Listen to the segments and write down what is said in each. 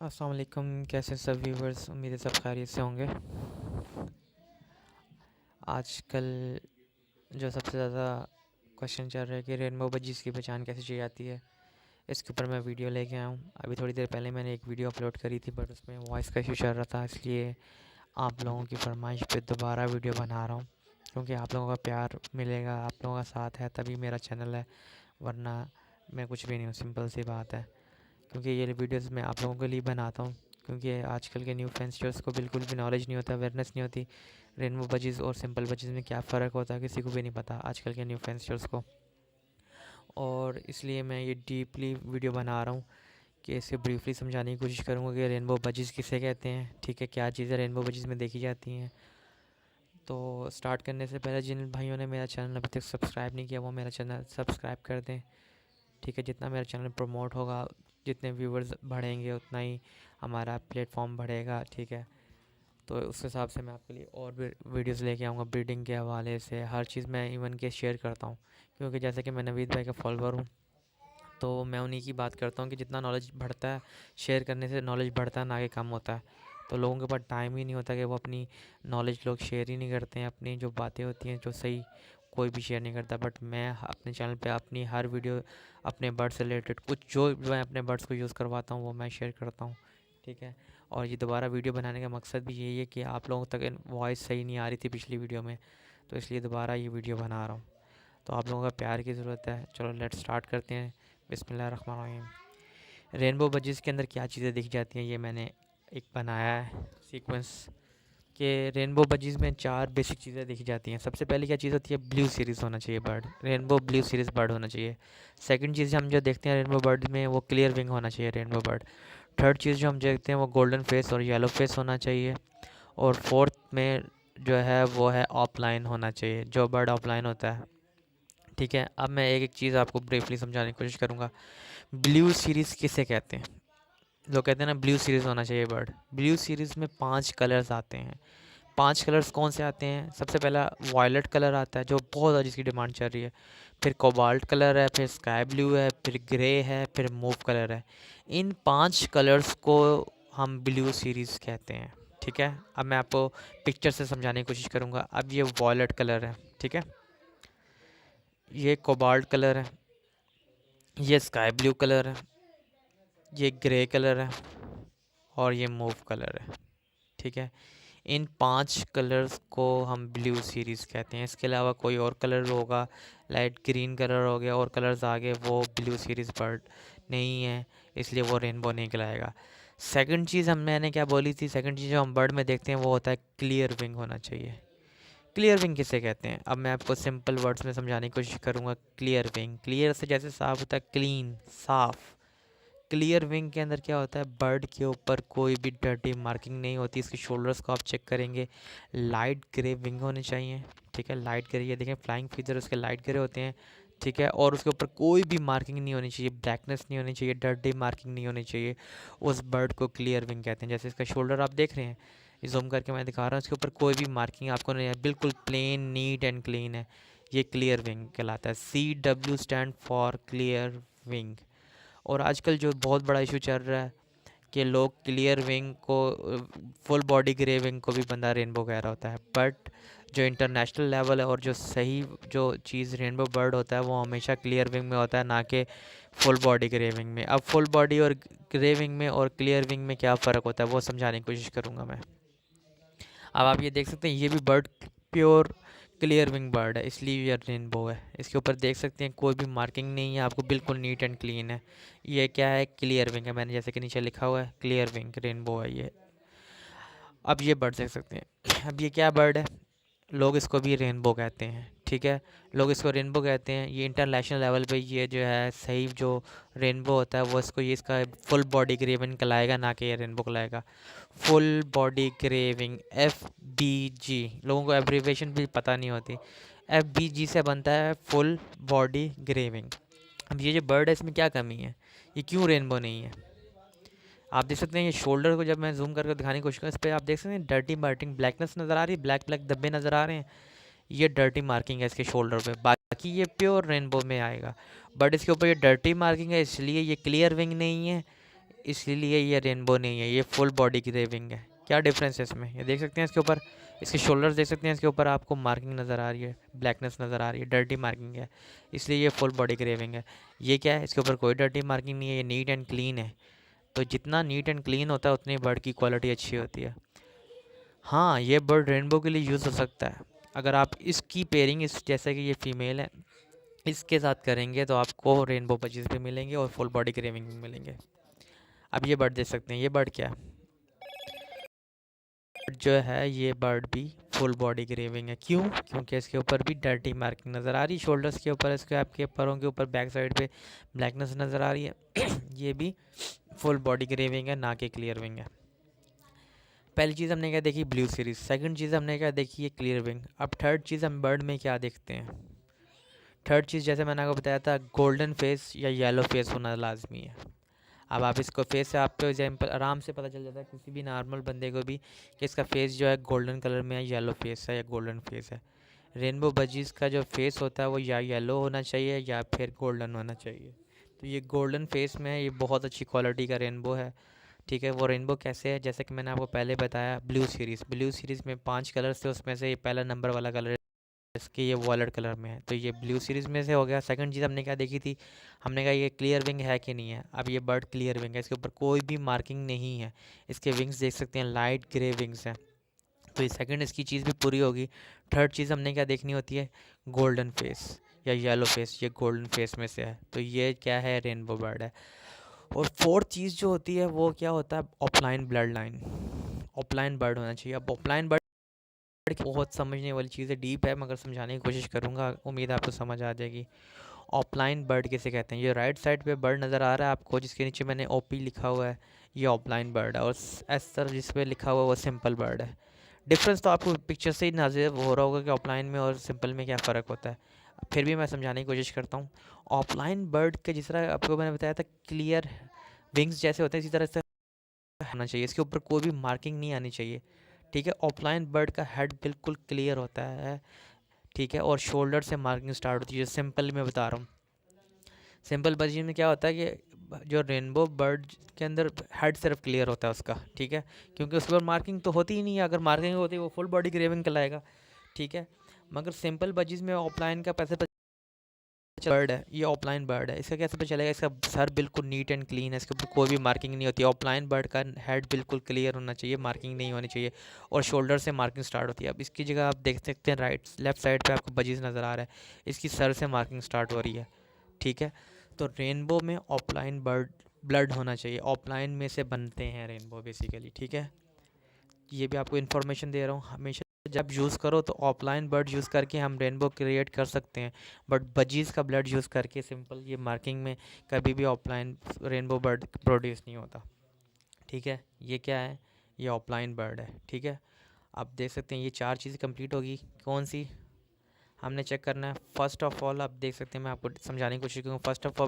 अस्सलाम वालेकुम। कैसे सब व्यूवर्स, उम्मीद है सब खैरियत से होंगे। आजकल जो सबसे ज़्यादा क्वेश्चन चल रहा है कि रेनबो बजीज़ की पहचान कैसे की जाती है, इसके ऊपर मैं वीडियो लेके आया हूँ। अभी थोड़ी देर पहले मैंने एक वीडियो अपलोड करी थी, बट उसमें वॉइस का इशू चल रहा था, इसलिए आप लोगों की फरमाइश पे दोबारा वीडियो बना रहा हूँ। क्योंकि आप लोगों का प्यार मिलेगा, आप लोगों का साथ है तभी मेरा चैनल है, वरना मैं कुछ भी नहीं हूँ। सिंपल सी बात है। क्योंकि ये वीडियोस मैं आप लोगों के लिए बनाता हूँ, क्योंकि आजकल के न्यू फैंसर्स को बिल्कुल भी नॉलेज नहीं होता, अवेयरनेस नहीं होती रेनबो बजीज़ और सिंपल बजीज़ में क्या फ़र्क होता है, किसी को भी नहीं पता आजकल के न्यू फैंसर्स को। और इसलिए मैं ये डीपली वीडियो बना रहा हूँ कि इसे ब्रीफली समझाने की कोशिश करूँगा कि रेनबो बजीज़ किसे कहते हैं, ठीक है, क्या चीज़ें रेनबो बजीज़ में देखी जाती हैं। तो स्टार्ट करने से पहले जिन भाइयों ने मेरा चैनल अभी तक सब्सक्राइब नहीं किया, वो मेरा चैनल सब्सक्राइब कर दें, ठीक है। जितना मेरा चैनल प्रमोट होगा, जितने व्यूवर्स बढ़ेंगे, उतना ही हमारा प्लेटफॉर्म बढ़ेगा, ठीक है। तो उस हिसाब से मैं आपके लिए और भी वीडियोस लेके आऊँगा ब्रीडिंग के हवाले से, हर चीज़ मैं इवन के शेयर करता हूँ। क्योंकि जैसे कि मैं नवीद भाई का फॉलोअर हूँ, तो मैं उन्हीं की बात करता हूँ कि जितना नॉलेज बढ़ता है, शेयर करने से नॉलेज बढ़ता है, ना कि कम होता है। तो लोगों के पास टाइम ही नहीं होता कि वो अपनी नॉलेज लोग शेयर ही नहीं करते हैं, अपनी जो बातें होती हैं जो सही, कोई भी शेयर नहीं करता। बट मैं अपने चैनल पे अपनी हर वीडियो अपने बर्ड से रिलेटेड कुछ जो मैं अपने बर्ड्स को यूज़ करवाता हूँ वो मैं शेयर करता हूँ, ठीक है। और ये दोबारा वीडियो बनाने का मकसद भी यही है कि आप लोगों तक वॉइस सही नहीं आ रही थी पिछली वीडियो में, तो इसलिए दोबारा ये वीडियो बना रहा हूँ। तो आप लोगों का प्यार की ज़रूरत है। चलो लेट स्टार्ट करते हैं। बिस्मिल्लाहिर्रहमानिर्रहीम। रेनबो बजीज़ के अंदर क्या चीज़ें दिख जाती हैं, ये मैंने एक बनाया है सीक्वेंस कि रेनबो बजीज़ में 4 बेसिक चीज़ें दिख जाती हैं। सबसे पहले क्या चीज़ होती है, ब्लू सीरीज़ होना चाहिए bird, rainbow blue series bird होना चाहिए। सेकंड चीज़ हम जो देखते हैं रेनबो बर्ड में, वो क्लियर विंग होना चाहिए रेनबो बर्ड। थर्ड चीज़ जो हम देखते हैं वो गोल्डन फेस और येलो फेस होना चाहिए। और फोर्थ में जो है वो है ऑफलाइन होना चाहिए, जो बर्ड ऑफलाइन होता है, ठीक है। अब मैं एक एक चीज़ आपको ब्रीफली समझाने की कोशिश करूँगा। ब्लू सीरीज़ किसे कहते हैं? लोग कहते हैं ना ब्लू सीरीज़ होना चाहिए बर्ड। ब्लू सीरीज़ में 5 कलर्स आते हैं। 5 कलर्स कौन से आते हैं? सबसे पहला वॉयलेट कलर आता है, जो बहुत ज़्यादा जिसकी डिमांड चल रही है। फिर कोबाल्ट कलर है, फिर स्काई ब्लू है, फिर ग्रे है, फिर मूव कलर है। इन 5 कलर्स को हम ब्लू सीरीज़ कहते हैं, ठीक है। अब मैं आपको पिक्चर से समझाने की कोशिश करूँगा। अब ये वॉयलेट कलर है, ठीक है, ये कोबाल्ट कलर है, ये स्काई ब्लू कलर है, ये ग्रे कलर है और ये मूव कलर है, ठीक है। इन 5 कलर्स को हम ब्लू सीरीज़ कहते हैं। इसके अलावा कोई और कलर होगा, लाइट ग्रीन कलर हो गया और कलर्स आगे, वो ब्लू सीरीज़ बर्ड नहीं है, इसलिए वो रेनबो नहीं कहलाएगा। सेकंड चीज़ मैंने क्या बोली थी, सेकंड चीज़ जो हम बर्ड में देखते हैं वो होता है क्लियर विंग होना चाहिए। क्लियर विंग किसे कहते हैं? अब मैं आपको सिंपल वर्ड्स में समझाने की कोशिश करूँगा। क्लियर विंग, क्लियर से जैसे साफ होता है, क्लीन, साफ। क्लियर विंग के अंदर क्या होता है, बर्ड के ऊपर कोई भी डर्टी मार्किंग नहीं होती। इसके शोल्डर्स को आप चेक करेंगे, लाइट ग्रे विंग होने चाहिए, ठीक है। लाइट ग्रे, ये देखें फ्लाइंग फीचर उसके लाइट ग्रे होते हैं, ठीक है। और उसके ऊपर कोई भी मार्किंग नहीं होनी चाहिए, ब्लैकनेस नहीं होनी चाहिए, डर्टी मार्किंग नहीं होनी चाहिए। उस बर्ड को क्लियर विंग कहते हैं। जैसे इसका शोल्डर आप देख रहे हैं, जूम करके मैं दिखा रहा हूँ, इसके ऊपर कोई भी मार्किंग आपको नहीं है, बिल्कुल प्लेन, नीट एंड क्लीन है। ये क्लियर विंग कहलाता है। CW stand for clear wing. और आजकल जो बहुत बड़ा इशू चल रहा है कि लोग क्लियर विंग को फुल बॉडी ग्रे विंग को भी बंदा रेनबो कह रहा होता है, बट जो इंटरनेशनल लेवल है और जो सही जो चीज़ रेनबो बर्ड होता है वो हमेशा क्लियर विंग में होता है, ना कि फुल बॉडी ग्रे विंग में। अब फुल बॉडी और ग्रे विंग में और क्लियर विंग में क्या फ़र्क होता है वो समझाने की कोशिश करूँगा मैं। अब आप ये देख सकते हैं, ये भी bird pure clear wing bird है, इसलिए ये रेनबो है। इसके ऊपर देख सकते हैं कोई भी मार्किंग नहीं है आपको, बिल्कुल नीट एंड क्लीन है। ये क्या है, क्लियर विंग है। मैंने जैसे कि नीचे लिखा हुआ है क्लियर विंग रेनबो है ये। अब ये बर्ड देख सकते हैं। अब ये क्या बर्ड है, लोग इसको भी रेनबो कहते हैं, ठीक है। लोग इसको रेनबो कहते हैं। ये इंटरनेशनल लेवल पे ये जो है सही जो रेनबो होता है वो इसको, ये इसका फुल बॉडी ग्रेविंग कहलाएगा, ना कि ये रेनबो कहलाएगा। Full body graving, FBG। लोगों को एब्रीवेशन भी पता नहीं होती। FBG से बनता है फुल बॉडी ग्रेविंग। अब ये जो बर्ड है इसमें क्या कमी है, ये क्यों रेनबो नहीं है? आप देख सकते हैं ये शोल्डर को जब मैं जूम करके दिखाने की कोशिश करूँ, इस पर आप देख सकते हैं डर्टी मार्किंग, ब्लैकनेस नज़र आ रही है, ब्लैक ब्लैक धब्बे नज़र आ रहे हैं। ये डर्टी मार्किंग है इसके शोल्डर पे, बाकी ये प्योर रेनबो में आएगा। बट इसके ऊपर ये डर्टी मार्किंग है, इसलिए ये क्लियर विंग नहीं है। इसलिए ये रेनबो नहीं है, ये फुल बॉडी की रेविंग है। क्या डिफरेंस है इसमें, ये देख सकते हैं इसके ऊपर, इसके शोल्डर्स देख सकते हैं, इसके ऊपर आपको मार्किंग नज़र आ रही है, ब्लैकनेस नज़र आ रही है, डर्टी मार्किंग है, इसलिए ये फुल बॉडी की रेविंग है। ये क्या है, इसके ऊपर कोई डर्टी मार्किंग नहीं है, ये नीट एंड क्लीन है। तो जितना नीट एंड क्लीन होता है उतनी बर्ड की क्वालिटी अच्छी होती है। हाँ, ये बर्ड रेनबो के लिए यूज़ हो सकता है। अगर आप इसकी पेयरिंग इस जैसे कि ये फीमेल है इसके साथ करेंगे तो आपको रेनबो बजीज भी मिलेंगे और फुल बॉडी क्रेविंग भी मिलेंगे। अब ये बर्ड देख सकते हैं, ये बर्ड क्या है, जो है ये बर्ड भी फुल बॉडी क्रेविंग है। क्यों? क्योंकि इसके ऊपर भी डर्टी मार्किंग नज़र आ रही है, शोल्डर्स के ऊपर, इसके आपके पैरों के ऊपर बैक साइड पे ब्लैकनेस नज़र आ रही है। ये भी फुल बॉडी क्रेविंग है, ना कि क्लियर विंग है। पहली चीज़ हमने क्या देखी, ब्लू सीरीज। सेकंड चीज़ हमने क्या देखी है, क्लियर विंग। अब थर्ड चीज़ हम बर्ड में क्या देखते हैं, थर्ड चीज़ जैसे मैंने आपको बताया था, गोल्डन फेस या येलो फेस होना लाजमी है। अब आप इसको फेस से आपको एग्जाम्पल आराम से पता चल जाता है किसी भी नॉर्मल बंदे को भी कि इसका फेस जो है गोल्डन कलर में है, येलो फेस है या गोल्डन फेस है। रेनबो बजीज का जो फेस होता है वो या येलो होना चाहिए या फिर गोल्डन होना चाहिए। तो ये गोल्डन फेस में है, ये बहुत अच्छी क्वालिटी का रेनबो है। ठीक है, वो रेनबो कैसे है, जैसे कि मैंने आपको पहले बताया, ब्लू सीरीज़ में 5 कलर्स थे, उसमें से ये पहला नंबर वाला कलर इसके ये वॉलेट कलर में है, तो ये ब्लू सीरीज़ में से हो गया। सेकंड चीज़ हमने क्या देखी थी, हमने कहा ये क्लियर विंग है कि नहीं है। अब ये बर्ड क्लियर विंग है, इसके ऊपर कोई भी मार्किंग नहीं है, इसके विंग्स देख सकते हैं लाइट ग्रे विंग्स हैं। तो ये सेकंड इसकी चीज़ भी पूरी होगी। थर्ड चीज़ हमने क्या देखनी होती है, गोल्डन फेस या येलो फेस, ये गोल्डन फेस में से है, तो ये क्या है, रेनबो बर्ड है। और फोर्थ चीज़ जो होती है वो क्या होता है, offline blood line, offline bird होना चाहिए। अब ऑफलाइन बर्ड बहुत समझने वाली चीज़ है, डीप है, मगर समझाने की कोशिश करूँगा, उम्मीद आपको समझ आ जाएगी। ऑफलाइन बर्ड किसे कहते हैं, ये राइट साइड पे बर्ड नज़र आ रहा है आपको, जिसके नीचे मैंने ओपी लिखा हुआ है, ये ऑफलाइन बर्ड है। और एस सर जिस पे लिखा हुआ है वो सिंपल बर्ड है। डिफरेंस तो आपको पिक्चर से ही नाज़िर हो रहा होगा कि ऑफलाइन में और सिंपल में क्या फ़र्क होता है, फिर भी मैं समझाने की कोशिश करता हूँ। ऑफलाइन बर्ड के जिस तरह आपको मैंने बताया था क्लियर विंग्स जैसे होते हैं, इसी तरह से होना चाहिए, इसके ऊपर कोई भी मार्किंग नहीं आनी चाहिए। ठीक है, ऑफलाइन बर्ड का हेड बिल्कुल क्लियर होता है। ठीक है, और शोल्डर से मार्किंग स्टार्ट होती है, सिंपल में बता रहा हूँ। सिंपल वर्जन में क्या होता है कि जो रेनबो बर्ड के अंदर हेड सिर्फ क्लियर होता है उसका, ठीक है, क्योंकि उसके ऊपर मार्किंग तो होती ही नहीं है। अगर मार्किंग होती है वो फुल बॉडी ग्रेविंग कहलाएगा। ठीक है, मगर सिंपल बजीज में ऑफलाइन का पैसे बर्ड है, ये ऑफलाइन बर्ड है, इसका कैसे पता चलेगा, इसका सर बिल्कुल नीट एंड क्लीन है, इसके ऊपर कोई भी मार्किंग नहीं होती। ऑफलाइन बर्ड का हेड बिल्कुल क्लियर होना चाहिए, मार्किंग नहीं होनी चाहिए, और शोल्डर से मार्किंग स्टार्ट होती है। अब इसकी जगह आप देख सकते हैं लेफ्ट साइड पे आपको बजीज नज़र आ रहा है, इसकी सर से मार्किंग स्टार्ट हो रही है। ठीक है, तो रेनबो में ऑफलाइन बर्ड ब्लड होना चाहिए, ऑफलाइन में से बनते हैं रेनबो बेसिकली। ठीक है, ये भी आपको इन्फॉर्मेशन दे रहा हूँ, हमेशा जब यूज़ करो तो ऑफलाइन बर्ड यूज़ करके हम रेनबो क्रिएट कर सकते हैं, बट बजीज़ का ब्लड यूज़ करके सिंपल ये मार्किंग में कभी भी ऑफलाइन रेनबो बर्ड प्रोड्यूस नहीं होता। ठीक है, ये क्या है, ये ऑफलाइन बर्ड है। ठीक है, आप देख सकते हैं ये 4 चीज़ें कंप्लीट होगी। कौन सी हमने चेक करना है, फर्स्ट ऑफ ऑल आप देख सकते हैं, मैं आपको समझाने की कोशिश करूँगा। First of all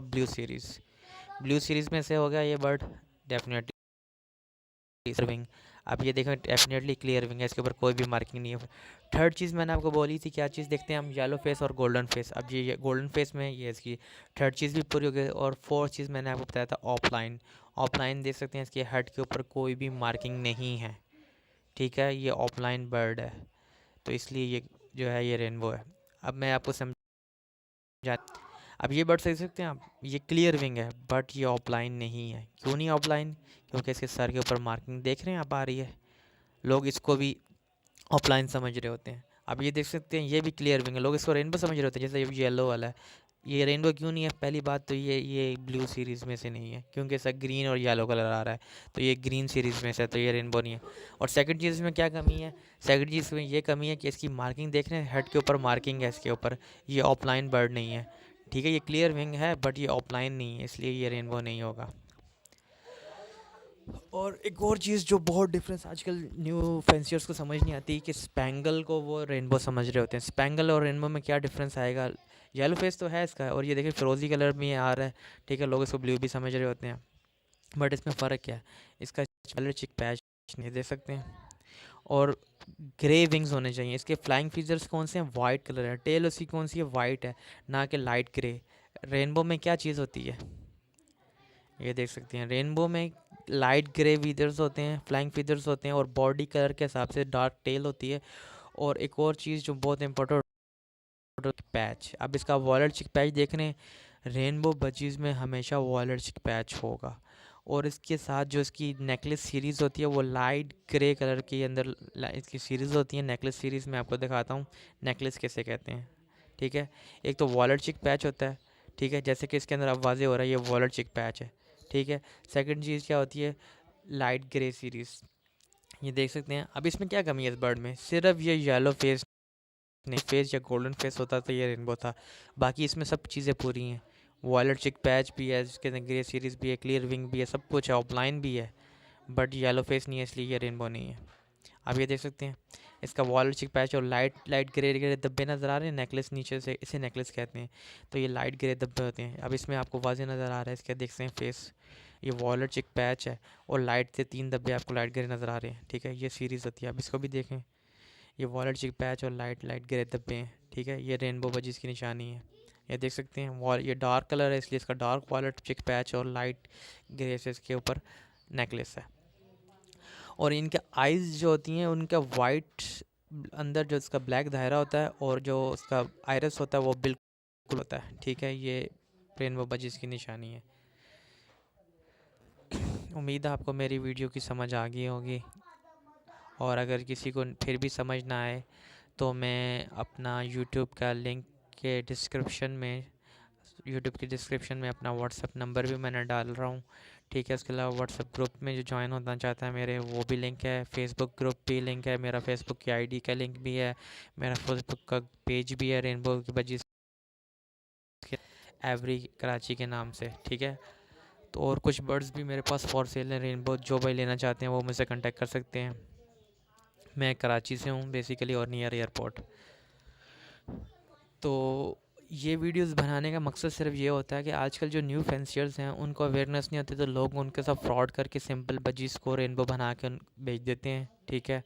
blue series में से हो गया ये बर्ड, डेफिनेटली विंग। अब ये देखें डेफिनेटली क्लियर विंग है, इसके ऊपर कोई भी मार्किंग नहीं है। थर्ड चीज़ मैंने आपको बोली थी, क्या चीज़ देखते हैं हम, येलो फेस और गोल्डन फेस। अब ये गोल्डन फेस में ये इसकी थर्ड चीज़ भी पूरी हो गई। और फोर्थ चीज़ मैंने आपको बताया था ऑफलाइन, ऑफलाइन देख सकते हैं इसके हेड के ऊपर कोई भी मार्किंग नहीं है। ठीक है, ये ऑफलाइन बर्ड है, तो इसलिए ये जो है ये रेनबो है। अब मैं आपको समझा, अब ये बर्ड देख सकते हैं आप, ये क्लियर विंग है बट ये ऑफलाइन नहीं है। क्यों नहीं ऑफलाइन, क्योंकि इसके सर के ऊपर मार्किंग देख रहे हैं आप आ रही है, लोग इसको भी ऑफलाइन समझ रहे होते हैं। अब ये देख सकते हैं ये भी क्लियर विंग है, लोग इसको रेनबो समझ रहे होते हैं, जैसे ये येलो वाला है, ये रेनबो क्यों नहीं है, पहली बात तो ये ब्लू सीरीज़ में से नहीं है, क्योंकि इसका ग्रीन और येलो कलर आ रहा है, तो ये ग्रीन सीरीज़ में से, तो ये रेनबो नहीं है। और सेकंड चीज़ में क्या कमी है, सेकंड चीज़ में ये कमी है कि इसकी मार्किंग देख रहे हैं, हेड के ऊपर मार्किंग है इसके ऊपर, ये ऑफलाइन बर्ड नहीं है। ठीक है, ये क्लियर विंग है बट ये ऑफलाइन नहीं है, इसलिए ये रेनबो नहीं होगा। और एक और चीज़ जो बहुत डिफरेंस आजकल न्यू फैंसियर्स को समझ नहीं आती कि स्पैंगल को वो रेनबो समझ रहे होते हैं। स्पैंगल और रेनबो में क्या डिफरेंस आएगा, येलो फेस तो है इसका, और ये देखिए फिरोजी कलर में ये आ रहा है। ठीक है, लोग इसको ब्लू भी समझ रहे होते हैं, बट इसमें फ़र्क क्या है, इसका कलर चिक पैच नहीं देख सकते हैं, और ग्रे विंग्स होने चाहिए। इसके फ्लाइंग फीचर्स कौन से हैं, वाइट कलर है, टेल उसकी कौन सी है, वाइट है, ना कि लाइट ग्रे। रेनबो में क्या चीज़ होती है, ये देख सकते हैं, रेनबो में लाइट ग्रे फीदर्स होते हैं, फ्लाइंग फीदर्स होते हैं, और बॉडी कलर के हिसाब से डार्क टेल होती है। और एक और चीज़ जो बहुत इंपॉर्टेंट, पैच। अब इसका वॉलेट चिक पैच देख रहे हैं, रेनबो बजीज में हमेशा वॉलेट चिक पैच होगा। और इसके साथ जो इसकी नेकलेस सीरीज़ होती है वो लाइट ग्रे कलर के अंदर इसकी सीरीज़ होती है। नेकलेस सीरीज़ में आपको दिखाता हूँ नेकलेस कैसे कहते हैं, ठीक है। एक तो वॉलेट चिक पैच होता है, ठीक है, जैसे कि इसके अंदर अब वाजे हो रहा है ये वॉलेट चिक पैच है, ठीक है। सेकंड चीज़ क्या होती है, लाइट ग्रे सीरीज़, ये देख सकते हैं। अब इसमें क्या कमी है इस बर्ड में, सिर्फ ये येलो फेस नहीं, फेस या गोल्डन फेस होता तो ये रेनबो था। बाकी इसमें सब चीज़ें पूरी हैं, वॉलेट चिक पैच भी है, इसके अंदर ग्रे सीरीज़ भी है, क्लियर विंग भी है, सब कुछ है, ऑफलाइन भी है। बट येलो फेस नहीं है, इसलिए ये रेनबो नहीं है। आप ये देख सकते हैं इसका वॉलेट चिक पैच और लाइट लाइट ग्रे ग्रे धब्बे नज़र आ रहे हैं नेकलेस नीचे से, इसे नेकलेस कहते हैं। तो ये लाइट ग्रे धब्बे होते हैं। अब इसमें आपको वाज़े नज़र आ रहा है, इसके देख सकते हैं फेस, ये वॉलेट चिक पैच है, और लाइट से 3 धब्बे आपको लाइट ग्रे नज़र आ रहे हैं, ठीक है। ये सीरीज़ होती है। अब इसको भी देखें, ये वॉलेट चिक पैच और लाइट लाइट ग्रे धब्बे हैं, ठीक है। ये रेनबो बजीज की निशानी है, ये देख सकते हैं। वॉल ये डार्क कलर है इसलिए इसका डार्क वॉलेट चिक पैच और लाइट ग्रे से इसके ऊपर नेकलेस है। और इनके आइज़ जो होती हैं उनका वाइट, अंदर जो इसका ब्लैक दायरा होता है, और जो उसका आयरस होता है वो बिल्कुल होता है, ठीक है। ये रेनबो बजीज की निशानी है। उम्मीद है आपको मेरी वीडियो की समझ आ गई होगी, और अगर किसी को फिर भी समझ ना आए तो मैं अपना यूट्यूब का लिंक के डिस्क्रिप्शन में, यूट्यूब की डिस्क्रिप्शन में अपना व्हाट्सअप नंबर भी मैंने डाल रहा हूँ, ठीक है। उसके अलावा व्हाट्सअप ग्रुप में जो ज्वाइन होना चाहता है मेरे, वो भी लिंक है। फेसबुक ग्रुप भी लिंक है, मेरा फेसबुक की आईडी का लिंक भी है, मेरा फेसबुक का पेज भी है रेनबो की बजी एवरी कराची के नाम से, ठीक है। तो और कुछ बर्ड्स भी मेरे पास फॉर सेल हैं रेनबो, जो भाई लेना चाहते हैं वो मुझसे कांटेक्ट कर सकते हैं। मैं कराची से हूँ बेसिकली, और नियर एयरपोर्ट। तो ये वीडियोस बनाने का मकसद सिर्फ ये होता है कि आजकल जो न्यू फैंसियर्स हैं उनको अवेयरनेस नहीं होती, तो लोग उनके साथ फ्रॉड करके सिंपल बजीज़ को रेनबो बना के बेच देते हैं, ठीक है।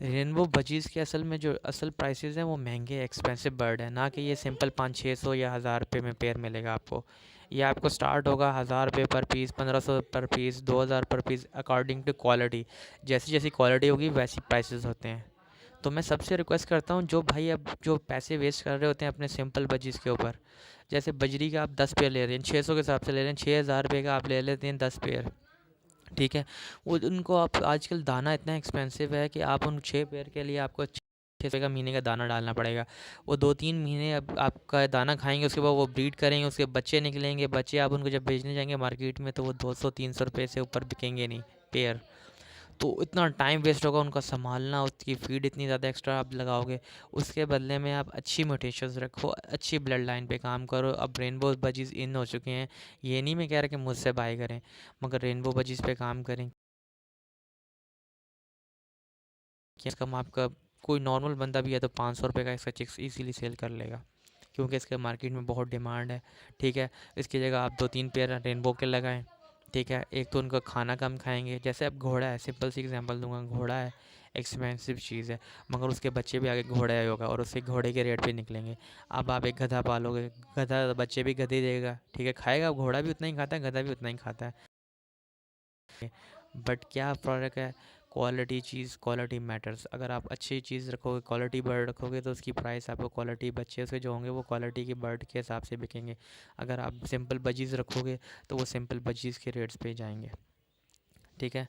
रेनबो बजीज़ के असल में जो असल प्राइसेस हैं वो महंगे एक्सपेंसिव बर्ड है, ना कि ये सिंपल 500-600 या 1000 रुपये में पेयर मिलेगा आपको। ये आपको स्टार्ट होगा 1000 रुपये पर पीस, 1500 पर पीस, 2000 पर पीस, अकॉर्डिंग टू क्वालिटी। जैसी जैसी क्वालिटी होगी वैसी प्राइसेस होते हैं। तो मैं सबसे रिक्वेस्ट करता हूँ जो भाई अब जो पैसे वेस्ट कर रहे होते हैं अपने सिंपल बजीज़ के ऊपर, जैसे बजरी का आप 10 पेयर ले रहे हैं, 600 के हिसाब से ले रहे हैं, 6000 रुपये का आप ले लेते हैं 10 पेयर, ठीक है। वो उनको आप आजकल दाना इतना एक्सपेंसिव है कि आप उन 6 पेयर के लिए आपको 600 का महीने का दाना डालना पड़ेगा। वो 2-3 महीने अब आपका दाना खाएंगे, उसके बाद वो ब्रीड करेंगे, उसके बच्चे निकलेंगे, बच्चे आप उनको जब बेचने जाएंगे मार्केट में तो वो 200-300 रुपये से ऊपर बिकेंगे नहीं पेयर। तो इतना टाइम वेस्ट होगा उनका संभालना, उसकी फीड इतनी ज़्यादा एक्स्ट्रा आप लगाओगे। उसके बदले में आप अच्छी म्यूटेशंस रखो, अच्छी ब्लड लाइन पे काम करो। अब रेनबो बजीज़ इन हो चुके हैं, ये नहीं मैं कह रहा कि मुझसे बाय करें, मगर रेनबो बजीज़ पे काम करें कि कम आपका कोई नॉर्मल बंदा भी है तो 500 रुपये का इसका चिक्स ईज़िली सेल कर लेगा, क्योंकि इसके मार्केट में बहुत डिमांड है, ठीक है। इसकी जगह आप 2-3 पेयर रेनबो के लगाएं, ठीक है। एक तो उनका खाना कम खाएंगे, जैसे अब घोड़ा है, सिंपल सी एग्जांपल दूंगा, घोड़ा है एक्सपेंसिव चीज़ है, मगर उसके बच्चे भी आगे घोड़ा ही होगा और उससे घोड़े के रेट पे निकलेंगे। अब आप एक गधा पालोगे, गधा बच्चे भी गधे देगा, ठीक है, खाएगा, घोड़ा भी उतना ही खाता है, गधा भी उतना ही खाता है। बट क्या फ़र्क है, क्वालिटी चीज़, क्वालिटी मैटर्स। अगर आप अच्छी चीज़ रखोगे, क्वालिटी बर्ड रखोगे, तो उसकी प्राइस आपको क्वालिटी बच्चे उसके जो होंगे वो क्वालिटी के बर्ड के हिसाब से बिकेंगे। अगर आप सिंपल बजीज़ रखोगे तो वो सिंपल बजीज़ के रेट्स पे जाएंगे, ठीक है।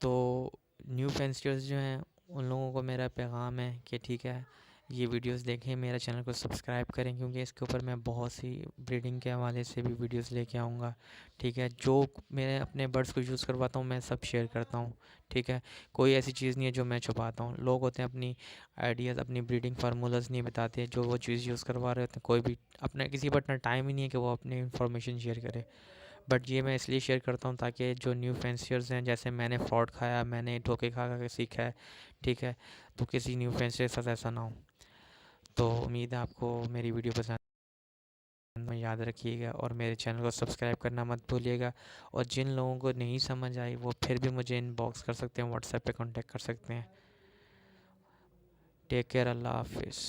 तो न्यू फैंसियर्स जो हैं उन लोगों को मेरा पैगाम है कि ठीक है, ये वीडियोस देखें, मेरा चैनल को सब्सक्राइब करें, क्योंकि इसके ऊपर मैं बहुत सी ब्रीडिंग के हवाले से भी वीडियोस लेके आऊँगा, ठीक है। जो मैं अपने बर्ड्स को यूज़ करवाता हूँ मैं सब शेयर करता हूँ, ठीक है। कोई ऐसी चीज़ नहीं है जो मैं छुपाता हूँ। लोग होते हैं अपनी आइडियाज़, अपनी ब्रीडिंग फार्मूलाज नहीं बताते, जो वो चीज़ यूज़ करवा रहे होते हैं, कोई भी अपना किसी पर इतना टाइम ही नहीं है कि वो अपनी इंफॉर्मेशन शेयर करे। बट ये मैं इसलिए शेयर करता हूँ ताकि जो न्यू फैंसियर्स हैं, जैसे मैंने फ्रॉड खाया, मैंने धोखे खा खा के सीखा है, ठीक है, तो किसी न्यू फैंसियर के साथ ऐसा ना हो। तो उम्मीद है आपको मेरी वीडियो पसंद में, याद रखिएगा और मेरे चैनल को सब्सक्राइब करना मत भूलिएगा। और जिन लोगों को नहीं समझ आई वो फिर भी मुझे इनबॉक्स कर सकते हैं, व्हाट्सएप पे कांटेक्ट कर सकते हैं। टेक केयर, अल्लाह हाफिज़।